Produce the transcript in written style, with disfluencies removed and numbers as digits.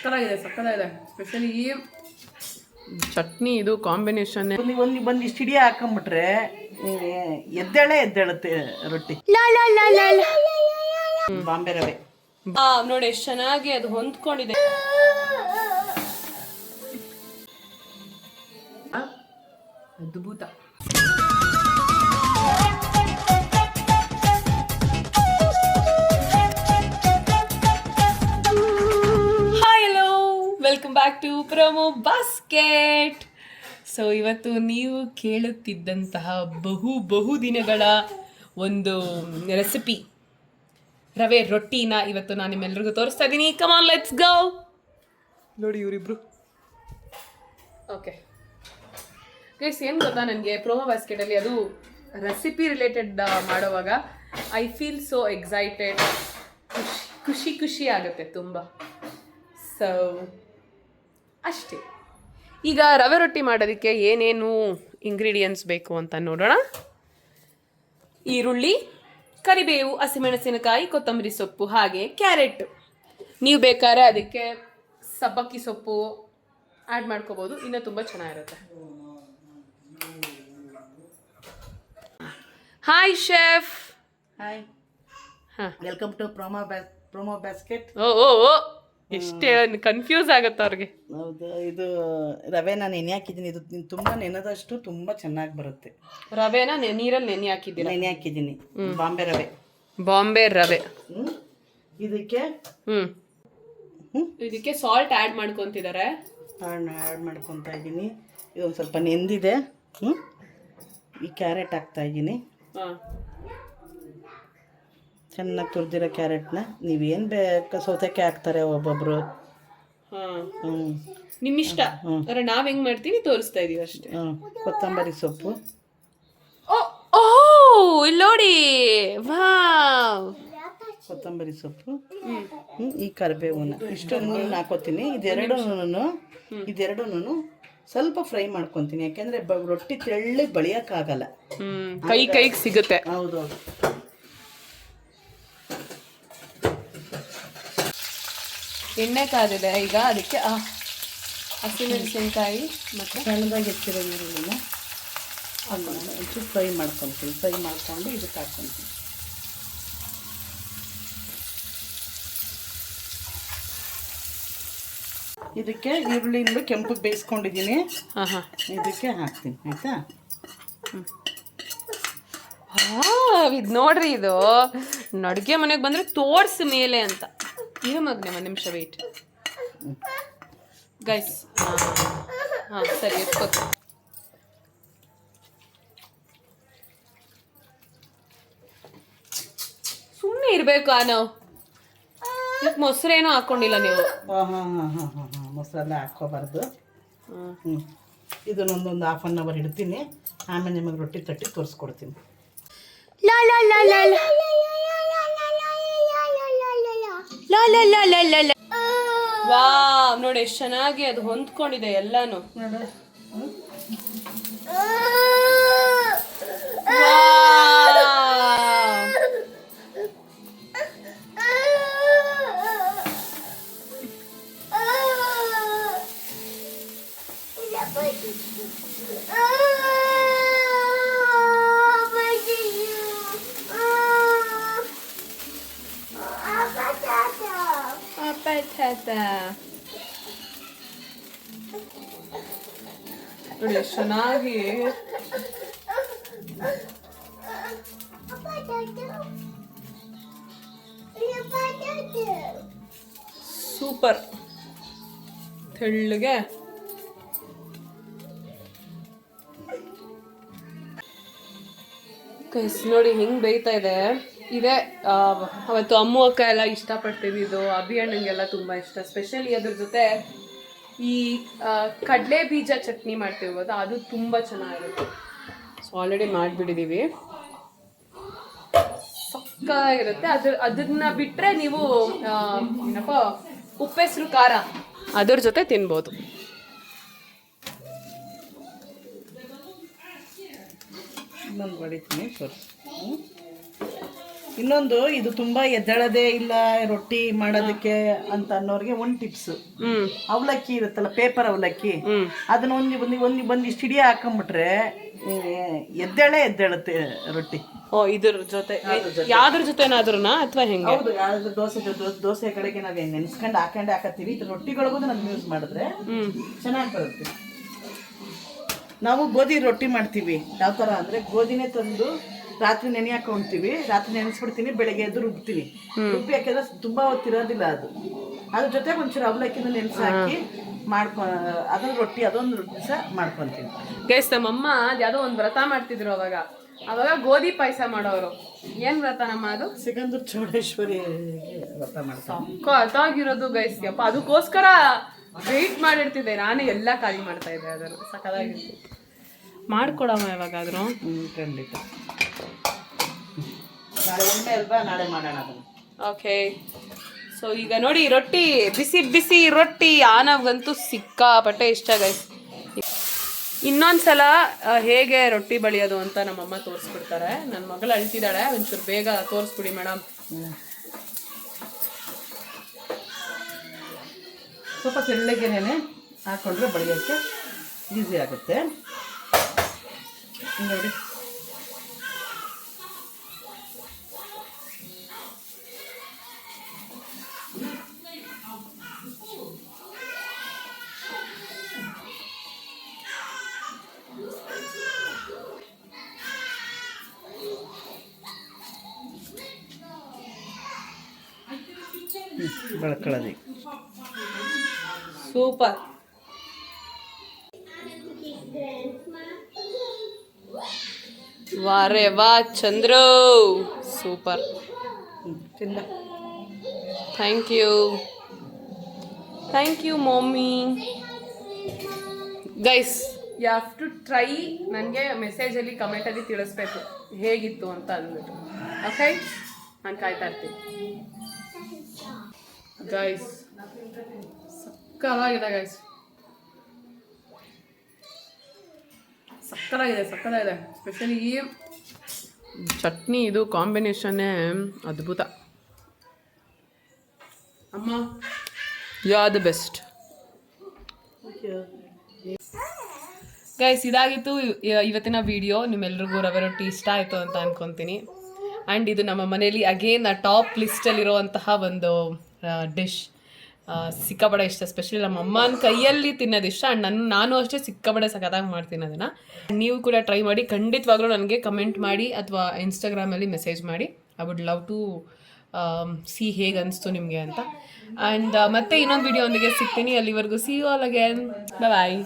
ಸಕ್ಕತ್ತಾಗಿದೆ ಸ್ಪೆಷಲಿ ಈ ಚಟ್ನಿ ಇದು ಕಾಂಬಿನೇಷನ್. ಒಂದಿಷ್ಟು ಹಿಡಿ ಹಾಕೊಂಡ್ಬಿಟ್ರೆ ಎದ್ದೇಳುತ್ತೆ ರೊಟ್ಟಿ. ಬಾಂಬೆ ರವೆ ನೋಡಿ ಎಷ್ಟು ಚೆನ್ನಾಗಿ ಅದು ಹೊಂದ್ಕೊಂಡಿದೆ. ಅದ್ಭುತ. Welcome back to promo Basket. So ಇವತ್ತು ನೀವು ಕೇಳುತ್ತಿದ್ದಂತಹ ಬಹು ದಿನಗಳ ಒಂದು ರೆಸಿಪಿ ರವೆ ರೊಟ್ಟಿನ ಇವತ್ತು ನಾನು ನಿಮ್ಮೆಲ್ಲರಿಗೂ ತೋರಿಸ್ತಾ ಇದ್ದೀನಿ. Come on let's go. ನೋಡಿ ಇವರಿಬ್ರು. ಓಕೆ ಗೈಸ್, ಏನು ಗೊತ್ತಾ, ನನಗೆ ಪ್ರೊಮೋ ಬಾಸ್ಕೆಟಲ್ಲಿ ಅದು ರೆಸಿಪಿ ರಿಲೇಟೆಡ್ ಮಾಡೋವಾಗ ಐ ಫೀಲ್ ಸೋ ಎಕ್ಸೈಟೆಡ್. ಖುಷಿ ಆಗುತ್ತೆ ತುಂಬ. ಸೊ ಅಷ್ಟೇ. ಈಗ ರವೆ ರೊಟ್ಟಿ ಮಾಡೋದಕ್ಕೆ ಏನೇನು ಇಂಗ್ರೀಡಿಯೆಂಟ್ಸ್ ಬೇಕು ಅಂತ ನೋಡೋಣ. ಈರುಳ್ಳಿ, ಕರಿಬೇವು, ಹಸಿಮೆಣಸಿನಕಾಯಿ, ಕೊತ್ತಂಬರಿ ಸೊಪ್ಪು, ಹಾಗೆ ಕ್ಯಾರೆಟ್. ನೀವು ಬೇಕಾದ್ರೆ ಅದಕ್ಕೆ ಸಬ್ಬಕ್ಕಿ ಸೊಪ್ಪು ಆ್ಯಡ್ ಮಾಡ್ಕೋಬೋದು, ಇನ್ನೂ ತುಂಬ ಚೆನ್ನಾಗಿರುತ್ತೆ. Hi chef. Hi. Welcome to promo basket. ಓ ಎಷ್ಟೇ ಕನ್ಫ್ಯೂಸ್ ಆಗುತ್ತೆ ಅವ್ರಿಗೆ. ಹೌದು, ಇದು ರವೆನ ನೆನೆ ಹಾಕಿದ್ದೀನಿ. ಇದು ತುಂಬ ನೆನೆದಷ್ಟು ತುಂಬ ಚೆನ್ನಾಗಿ ಬರುತ್ತೆ. ರವೆನ ನೀರಲ್ಲಿ ನೆನೆ ಹಾಕಿದ್ದೀನಿ. ಬಾಂಬೆ ರವೆ. ಇದಕ್ಕೆ ಸಾಲ್ಟ್ ಆ್ಯಡ್ ಮಾಡ್ಕೊತಿದ್ದಾರೆ. ಆ್ಯಡ್ ಮಾಡ್ಕೊತಾ ಇದ್ದೀನಿ. ಇದೊಂದು ಸ್ವಲ್ಪ ನೆಂದಿದೆ. ಈ ಕ್ಯಾರೆಟ್ ಹಾಕ್ತಾ ಇದ್ದೀನಿ. ಚೆನ್ನಾಗಿ ತುರಿದಿರೋ ಕ್ಯಾರೆಟ್ನ ನೀವೇನು ಬೇಕು, ಸೌತೆಕಾಯಿ ಹಾಕ್ತಾರೆ ಒಬ್ಬೊಬ್ರು. ನಿಮ್ಮಿಷ್ಟ. ನಾವ್ ಹೆಂಗ್ ಮಾಡ್ತೀವಿ ತೋರಿಸ್ತಾ ಇದೀವಿ ಅಷ್ಟೇ. ಕೊತ್ತಂಬರಿ ಸೊಪ್ಪು. ಇಲ್ಲಿ ನೋಡಿ, ವಾವ್, ಕೊತ್ತಂಬರಿ ಸೊಪ್ಪು. ಈ ಕರಿಬೇವನ್ನ ಇಷ್ಟೊಂದು ಹಾಕೋತೀನಿ. ಇದೆರಡೂ ಸ್ವಲ್ಪ ಫ್ರೈ ಮಾಡ್ಕೊತೀನಿ, ಯಾಕೆಂದ್ರೆ ರೊಟ್ಟಿ ತೆಳ್ಳಗೆ ಬಳಿಯಕ್ಕಾಗಲ್ಲ, ಕೈಗೆ ಸಿಗುತ್ತೆ. ಹೌದೌದು. ಎಣ್ಣೆ ಕಾದಿದೆ ಈಗ. ಅದಕ್ಕೆ ಹಸಿಮೆಣಸಿನಕಾಯಿ ಮತ್ತು ಸಣ್ಣದಾಗಿ ಹೆಚ್ಚಿರೋ ಈರುಳ್ಳಿನ ಒಂಚೂರು ಫ್ರೈ ಮಾಡ್ಕೊತೀನಿ. ಫ್ರೈ ಮಾಡ್ಕೊಂಡು ಇದಕ್ಕೆ ಹಾಕ್ಕೊತೀನಿ. ಇದಕ್ಕೆ ಈರುಳ್ಳಿಯಿಂದ ಕೆಂಪಗೆ ಬೇಯಿಸ್ಕೊಂಡಿದ್ದೀನಿ. ಇದಕ್ಕೆ ಹಾಕ್ತೀನಿ, ಆಯಿತಾ? ಇದು ನೋಡ್ರಿ, ಇದು ಅಡುಗೆ ಮನೆಗೆ ಬಂದರೆ ತೋರ್ಸ ಮೇಲೆ ಅಂತ. ಇರು ಮಗನೆ, ಒಂದು ನಿಮಿಷ ವೆಯ್ಟ್ ಗೈಸ್. ಸರಿ, ಎತ್ಕೋತ ಸುಮ್ಮನೆ ಇರಬೇಕು. ನಾವು ಮೊಸರೇನೂ ಹಾಕ್ಕೊಂಡಿಲ್ಲ ನೀವು. ಮೊಸರೆಲ್ಲ ಹಾಕ್ಕೋಬಾರ್ದು. ಇದನ್ನೊಂದೊಂದು ಹಾಫ್ ಆನ್ ಅವರ್ ಇಡ್ತೀನಿ. ಆಮೇಲೆ ನಿಮಗೆ ರೊಟ್ಟಿ ತಟ್ಟಿ ತೋರಿಸ್ಕೊಡ್ತೀನಿ. ವಾವ್, ನೋಡಿ ಎಷ್ಟು ಚೆನ್ನಾಗಿ ಅದು ಹೊಂದ್ಕೊಂಡಿದೆ ಎಲ್ಲಾನು. ನೋಡಿ ಎಷ್ಟು ಚೆನ್ನಾಗಿ. ಸೂಪರ್ ತೆಳ್ಳಗೆ. ನೋಡಿ ಹೆಂಗ್ ಬೇಯ್ತಾ ಇದೆ. ಇದೇ ಅವತ್ತು ಅಮ್ಮು ಅಕ್ಕ ಎಲ್ಲ ಇಷ್ಟಪಡ್ತಿದ್ದು. ಅಭಿಯಣ್ಣಂಗೆಲ್ಲ ತುಂಬ ಇಷ್ಟ. ಸ್ಪೆಷಲಿ ಅದ್ರ ಜೊತೆ ಈ ಕಡಲೆ ಬೀಜ ಚಟ್ನಿ ಮಾಡ್ತೀವಿ ಗೊತ್ತಾ, ಅದು ತುಂಬ ಚೆನ್ನಾಗಿರುತ್ತೆ. ಸೊ ಆಲ್ರೆಡಿ ಮಾಡಿಬಿಟ್ಟಿದ್ದೀವಿ, ಸಕ್ಕತ್ತಾಗಿರುತ್ತೆ. ಅದನ್ನ ಬಿಟ್ಟರೆ ನೀವು ಏನಪ್ಪ ಉಪ್ಪೆಸರು ಖಾರ ಅದ್ರ ಜೊತೆ ತಿನ್ಬೋದು. ಇನ್ನೊಂದು ಹೊಡಿತೀನಿ. ಇನ್ನೊಂದು ಇದು ತುಂಬಾ ಎದ್ದೇಳದೇ ಇಲ್ಲ ರೊಟ್ಟಿ ಮಾಡೋದಕ್ಕೆ ಅಂತ ಅನ್ನೋರಿಗೆ ಒಂದು ಟಿಪ್ಸ್. ಅವಲಕ್ಕಿ ಇರುತ್ತಲ್ಲ, ಪೇಪರ್ ಅವಲಕ್ಕಿ, ಅದನ್ನ ಒಂದಿಷ್ಟು ಹಿಡಿಯ ಹಾಕೊಂಡ್ಬಿಟ್ರೆ ಎದ್ದೇಳುತ್ತೆ ರೊಟ್ಟಿ. ಓ, ಇದ್ರ ಜೊತೆ ಯಾವ್ದ್ರ ಜೊತೆನಾದ್ರೂನಾ ಅಥವಾ ಹೆಂಗೆ? ಹೌದು, ಯಾವ್ದು ದೋಸೆ ಕಡೆಗೆ ನಾವ್ ನೆನ್ಸ್ಕೊಂಡು ಹಾಕತ್ತೀವಿ. ಇದು ರೊಟ್ಟಿಗಳಿಗೂ ನಾವು ಯೂಸ್ ಮಾಡಿದ್ರೆ ಚೆನ್ನಾಗಿ ಬರುತ್ತೆ. ನಾವು ಗೋಧಿ ರೊಟ್ಟಿ ಮಾಡ್ತೀವಿ. ಯಾವ ಥರ ಅಂದರೆ, ಗೋಧಿನೇ ತಂದು ರಾತ್ರಿ ನೆನೆ ಹಾಕೊಂತೀವಿ. ರಾತ್ರಿ ನೆನೆಸ್ಬಿಡ್ತೀನಿ, ಬೆಳಗ್ಗೆ ಎದ್ದು ರುಬ್ತೀನಿ. ರುಬ್ಬಿ ಹಾಕಿದ್ರೆ ತುಂಬ ಹೊತ್ತಿರೋದಿಲ್ಲ ಅದು. ಅದ್ರ ಜೊತೆಗೆ ಒಂಚೂರು ಅವಲಕ್ಕಿನ ನೆನೆಸಿ ಹಾಕಿ ಅದೊಂದು ರೊಟ್ಟಿ, ಅದೊಂದು ದಿವಸ ಮಾಡ್ಕೊತೀವಿ. ಗೈಸ್, ನಮ್ಮಮ್ಮ ಯಾವುದೋ ಒಂದು ವ್ರತ ಮಾಡ್ತಿದ್ರು ಅವಾಗ ಗೋಧಿ ಪಾಯಸ ಮಾಡೋರು. ಏನ್ ವ್ರತ ನಮ್ಮ ಅದು? ಸಿಗಂದೂರು ಚೌಡೇಶ್ವರಿ ವ್ರತ ಮಾಡ್ತಾರೆ. ಅದಾಗಿರೋದು ಗೈಸ್. ಯಪ್ಪ, ಅದಕ್ಕೋಸ್ಕರ ವೆಯ್ಟ್ ಮಾಡಿರ್ತಿದ್ದೆ ನಾನೇ. ಎಲ್ಲ ಖಾಲಿ ಮಾಡ್ತಾ ಇದ್ದೆ. ಅದನ್ನು ಸಕ್ಕದಾಗಿರ್ತಿತ್ತು. ಮಾಡ್ಕೊಡಮ್ಮ ಯಾವಾಗಾದ್ರೂ. ಖಂಡಿತ. ನಾಳೆ ಒಮ್ಮೆ ಅಲ್ವಾ, ನಾಳೆ ಮಾಡೋಣ ಅದನ್ನು. ಓಕೆ. ಸೊ ಈಗ ನೋಡಿ, ರೊಟ್ಟಿ, ಬಿಸಿ ಬಿಸಿ ರೊಟ್ಟಿ ಆನವ್ಗಂತೂ ಸಿಕ್ಕಾಪಟ್ಟೆ ಇಷ್ಟ ಗೈಸ್. ಇನ್ನೊಂದ್ಸಲ ಹೇಗೆ ರೊಟ್ಟಿ ಬಳಿಯೋದು ಅಂತ ನಮ್ಮಮ್ಮ ತೋರಿಸ್ಬಿಡ್ತಾರೆ. ನನ್ನ ಮಗಳು ಅಳ್ತಿದ್ದಾಳೆ, ಒಂಚೂರು ಬೇಗ ತೋರಿಸ್ಬಿಡಿ ಮೇಡಮ್. ಸ್ವಲ್ಪ ತೆಳ್ಳಗೆನೆ ಹಾಕೊಂಡ್ರೆ ಬಳಿಯೋಕ್ಕೆ ಈಸಿ ಆಗುತ್ತೆ ನೋಡಿ. ಬೆಳ್ಕೊಳ್ಳೋದು ಸೂಪರ್. ವಾರೇ ವಾ Chandru, super. Thank you mummy. Guys, you have to try. ನನಗೆ ಮೆಸೇಜಲ್ಲಿ ಕಮೆಂಟಲ್ಲಿ ತಿಳಿಸ್ಬೇಕು ಹೇಗಿತ್ತು ಅಂತ ಅಂದ್ಬಿಟ್ಟು. ಓಕೆ, ನಾನು ಕಾಯ್ತಾ ಇರ್ತೀನಿ ಗೈಸ್. ಸಕ್ಕತ್ತಾಗಿದೆ ಗೈಸ್, ಸಕ್ಕತ್ತಾಗಿದೆ. ಸ್ಪೆಷಲಿ ಈ ಚಟ್ನಿ, ಇದು ಕಾಂಬಿನೇಷನ್ನೇ ಅದ್ಭುತ. ಅಮ್ಮ, you are the best. Guys, ಇದಾಗಿತ್ತು ಇವತ್ತಿನ ವಿಡಿಯೋ. ನಿಮ್ಮೆಲ್ರಿಗೂ ರವೆ ರೊಟ್ಟಿ ಇಷ್ಟ ಆಯಿತು ಅಂತ ಅನ್ಕೊತೀನಿ. ಆ್ಯಂಡ್ ಇದು ನಮ್ಮ ಮನೇಲಿ ಅಗೇನ್ ಟಾಪ್ ಲಿಸ್ಟಲ್ಲಿರುವಂತಹ ಒಂದು ಡಿಶ್. ಸಿಕ್ಕಾಪಡೆ ಇಷ್ಟ. ಸ್ಪೆಷಲಿ ನಮ್ಮ ಅಮ್ಮನ ಕೈಯಲ್ಲಿ ತಿನ್ನೋದಿಷ್ಟ. ಆ್ಯಂಡ್ ನಾನು ಅಷ್ಟೇ ಸಿಕ್ಕಾಪಡೆ ಸಖತ್ತಾಗಿ ಮಾಡ್ತೀನಿ ಅದನ್ನು. ನೀವು ಕೂಡ ಟ್ರೈ ಮಾಡಿ. ಖಂಡಿತವಾಗ್ಲೂ ನನಗೆ ಕಮೆಂಟ್ ಮಾಡಿ ಅಥವಾ ಇನ್ಸ್ಟಾಗ್ರಾಮಲ್ಲಿ ಮೆಸೇಜ್ ಮಾಡಿ. I would love to see ಹೇಗೆ ಅನಿಸ್ತು ನಿಮಗೆ ಅಂತ. ಆ್ಯಂಡ್ ಮತ್ತೆ ಇನ್ನೊಂದು ವಿಡಿಯೋ ಒಂದಿಗೆ ಸಿಗ್ತೀನಿ. ಅಲ್ಲಿವರೆಗೂ see you all again. Bye.